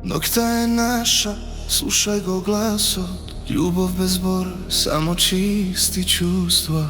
Nokta je naša, slušaj go glaso. Ljubav bez bora, samo čisti čustva.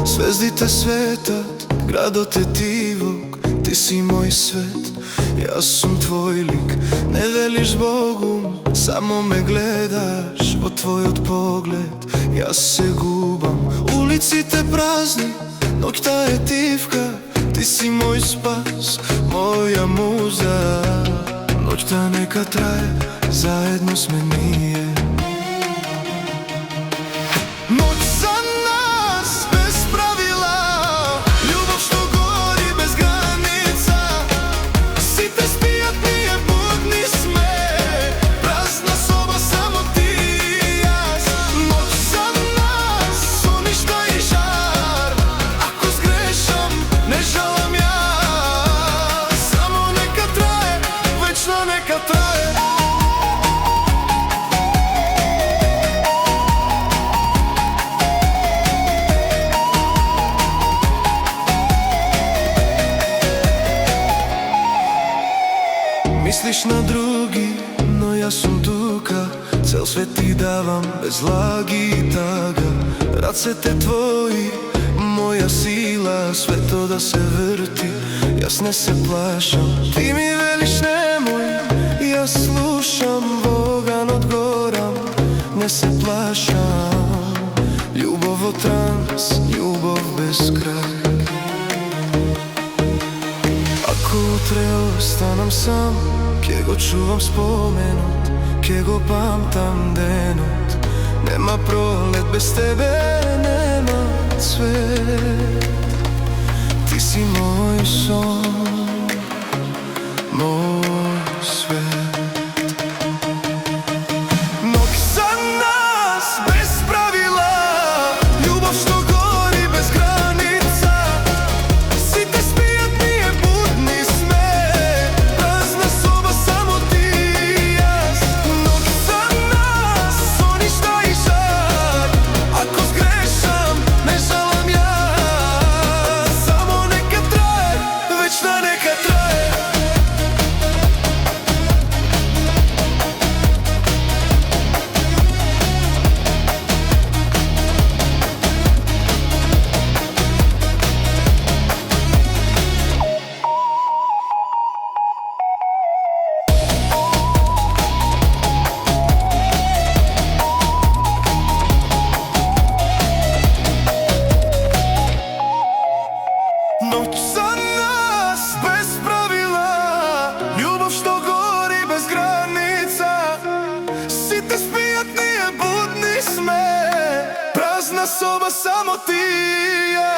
Zvezdite svetat, gradotetivog, ti si moj svet, ja sam tvoj lik. Ne veliš Zbogom, samo me gledaš, od tvoj od pogled, ja se gubam. Ulici te prazni, nokta je tivka, ti si moj spas, moja muza. Nokta neka traje, zajedno s menije. Noć za nas bez pravila, ljubav što gori bez granica. Site spijat nije budni sme, prazna soba samo ti i ja. Noć za nas uništa i žar, ako zgrešam ne žalim ja. Samo neka traje, večno neka traje. Misliš na drugi, no ja sam tuka, cel svet ti davam bez lagi i taga. Racete tvoji, moja sila, sve to da se vrti, jasne se plašam. Ti mi veliš nemoj, ja slušam, Bogan odgoram, ne se plašam. Ljubav od trans, ljubav bez kraja. Ako utre ostanem sam, kje go čuvam spomenut, kje go pamtam denut. Nema prolet bez tebe, nema cvet. Ti si moj son, moj svet. Nog za nas bez pravila, ljubav što gori bez granica. Site spijat nije budni sme, prazna soba samo ti i ja. Nog za nas uništa i žar, ako zgrešam ne žalim ja. Samo neka traje, večna neka traje. Noć za nas bez pravila, ljubav što gori bez granica. Site spijat nije budni sme, prazna soba samo ti i ja.